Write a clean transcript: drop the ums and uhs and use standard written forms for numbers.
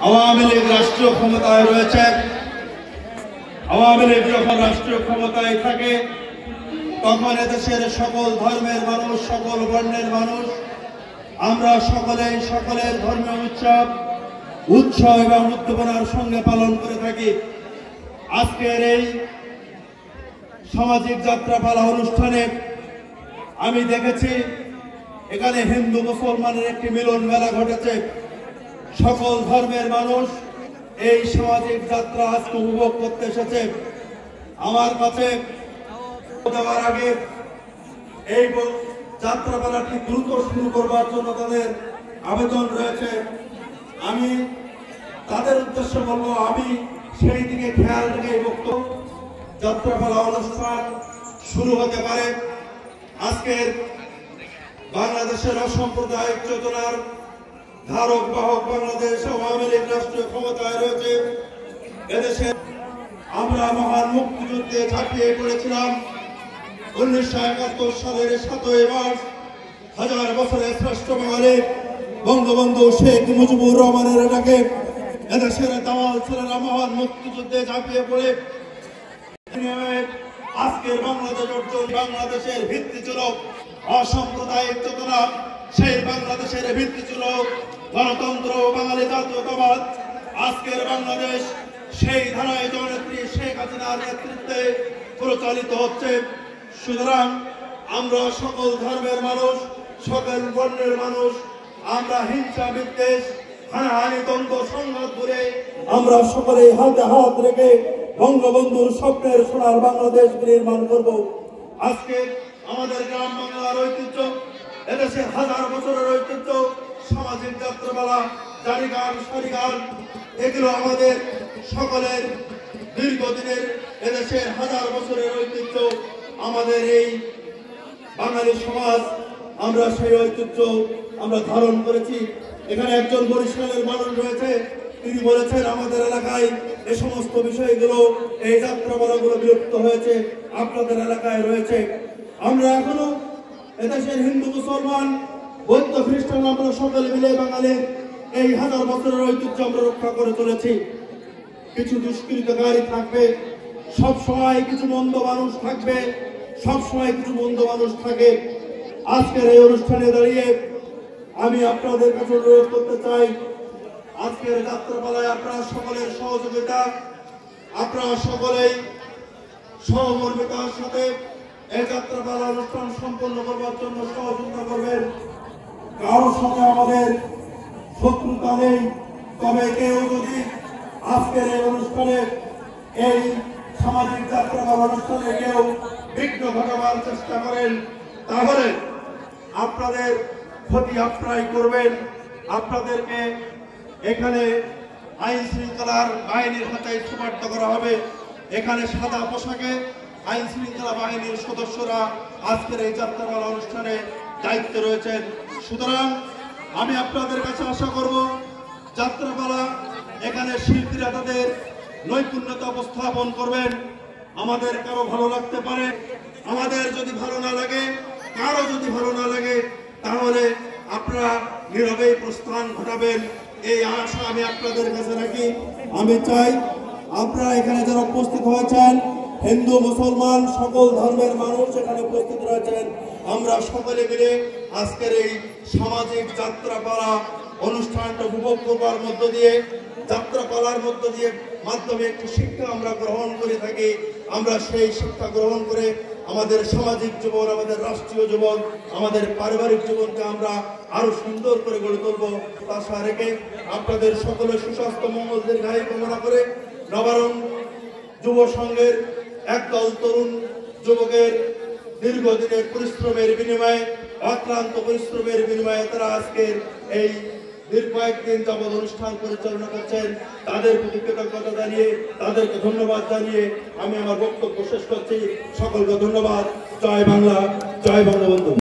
আওয়ামী লীগ রাষ্ট্রীয় ক্ষমতায় রয়েছে। আওয়ামী লীগ যখন রাষ্ট্রীয় ক্ষমতায় থাকে তখন এদেশের সকল ধর্মের মানুষ, সকল বর্ণের মানুষ আমরা সকলেই সকলের ধর্মীয় উৎসব এবং উদ্দীপনার সঙ্গে পালন করে থাকি। আজকের এই সামাজিক যাত্রাপালা অনুষ্ঠানে আমি দেখেছি এখানে হিন্দু মুসলমানের একটি মিলন মেলা ঘটেছে। সকল ধর্মের মানুষ এই সামাজিক যাত্রা আজকে উপভোগ করতে এসেছে। আমার কাছে দেওয়ার আগে এই যাত্রাপালাটি দ্রুত শুরু করবার জন্য তাদের আবেদন রয়েছে। আমি তাদের উদ্দেশ্যে বলবো, আমি সেই দিকে খেয়াল রেখে এই বক্তব্য যাত্রাপালা অনুষ্ঠান শুরু হতে পারে। আজকের বাংলাদেশের অসাম্প্রদায়িক চেতনার ধারক বাহক বাংলাদেশ আওয়ামী লীগ রাষ্ট্রীয় ক্ষমতায় রয়েছে। এদেশে আমরা মহান মুক্তিযুদ্ধে ঝাঁপিয়ে পড়েছিলাম। 1971 সালের 7ই মার্চ হাজার বছরের শ্রেষ্ঠ বাঙালি বঙ্গবন্ধু শেখ মুজিবুর রহমানের ডাকে এদেশের দামাল ছেলেরা মহান মুক্তিযুদ্ধে ঝাঁপিয়ে পড়ে আজকের বাংলাদেশের ভিত্তি ছিল অসাম্প্রদায়িক চেতনা। সেই বাংলাদেশের ভিত্তি ছিল গণতন্ত্র, বাঙালি জাতীয়তাবাদ। আজকের বাংলাদেশ সেই ধারায় জননেত্রী শেখ হাসিনার নেতৃত্বে পরিচালিত হচ্ছে। সুতরাং আমরা সকল ধর্মের মানুষ, সকল বর্ণের মানুষ আমরা হিংসা, বিদ্বেষ, হানাহানি, দ্বন্দ্ব, সংঘাত করে আমরা সকলে হাতে হাত রেখে বঙ্গবন্ধুর স্বপ্নের সোনার বাংলাদেশ নির্মাণ করব। আজকে আমাদের গ্রাম বাংলার ঐতিহ্য, এদেশের হাজার বছরের ঐতিহ্য, সামাজিক যাত্রাপালা, জারি গান, সারি গান, এগুলো আমাদের সকলের দীর্ঘদিনের এদেশের হাজার বছরের ঐতিহ্য। আমাদের এই বাঙালি সমাজ, আমরা সেই ঐতিহ্য আমরা ধারণ করেছি। এখানে একজন বরিশালের মানুষ রয়েছে, তিনি বলেছেন আমাদের এলাকায় এই সমস্ত বিষয়গুলো, এই যাত্রাপালাগুলো বিলুপ্ত হয়েছে, আপনাদের এলাকায় রয়েছে। আমরা এখনো এদেশের হিন্দু, মুসলমান, বৌদ্ধ, খ্রিস্টান আমরা সকলে মিলে বাঙালির এই হাজার বছরের ঐতিহ্য আমরা রক্ষা করে চলেছি। কিছু দুষ্কৃতকারী থাকবে, সব সময় কিছু মন্দ মানুষ থাকবে, সব সময় কিছু মন্দ মানুষ থাকে। আজকের এই অনুষ্ঠানে দাঁড়িয়ে আমি আপনাদের কাছে অনুরোধ করতে চাই, আজকের যাত্রাপালায় আপনারা সকলের সহযোগিতা, আপনারা সকলেই সহমর্মিতার সাথে এই যাত্রাপালা অনুষ্ঠান সম্পন্ন করবার জন্য সহযোগিতা করবেন। কারোর সঙ্গে আমাদের শত্রুতা নেই, তবে কেউ যদি আজকের এই অনুষ্ঠানে, এই সামাজিক যাত্রাপালা অনুষ্ঠানে কেউ বিঘ্ন ঘটাবার চেষ্টা করেন, তাহলে আপনাদের ক্ষতি আপনারাই করবেন। আপনাদেরকে এখানে আইন শৃঙ্খলার বাহিনীর হাতে সুপার্দ করা হবে। এখানে সাদা পোশাকে আইন শৃঙ্খলা বাহিনীর সদস্যরা আজকের এই যাত্রাপালা অনুষ্ঠানে দায়িত্বে রয়েছেন। সুতরাং আমি আপনাদের কাছে আশা করব, যাত্রাপালা এখানে শিল্পীরা তাদের নৈপুণ্যতা উপস্থাপন করবেন। আমাদের কারো ভালো লাগতে পারে, আমাদের যদি ভালো না লাগে, কারো যদি ভালো না লাগে, তাহলে আপনারা নীরবেই প্রস্থান ঘটাবেন, এই আশা আমি আপনাদের কাছে রাখি। আমি চাই আপনারা এখানে যারা উপস্থিত হয়েছেন, হিন্দু, মুসলমান, সকল ধর্মের মানুষ এখানে উপস্থিত রয়েছেন, আমরা সকলে মিলে আজকের এই সামাজিক যাত্রাপালা অনুষ্ঠানটা উপভোগ করবার মধ্য দিয়ে, যাত্রাপালার মধ্য দিয়ে মাধ্যমে একটি শিক্ষা আমরা গ্রহণ করে থাকি। আমরা সেই শিক্ষা গ্রহণ করে আমাদের সামাজিক জীবন, আমাদের রাষ্ট্রীয় জীবন, আমাদের পারিবারিক জীবনকে আমরা আরো সুন্দর করে গড়ে তুলব। আশা রেখে আপনাদের সকলের সুস্বাস্থ্য, মঙ্গল, দীর্ঘায়ু কামনা করে নবারণ যুব সংঘের একদল তরুণ যুবকের দীর্ঘদিনের পরিশ্রমের বিনিময়ে, অক্লান্ত পরিশ্রমের বিনিময়ে তারা আজকের এই কয়েকদিন যাবৎ অনুষ্ঠান পরিচালনা করছেন, তাদের প্রতি কৃতজ্ঞতা জানিয়ে, তাদেরকে ধন্যবাদ জানিয়ে আমি আমার বক্তব্য শেষ করছি। সকলকে ধন্যবাদ। জয় বাংলা, জয় বঙ্গবন্ধু।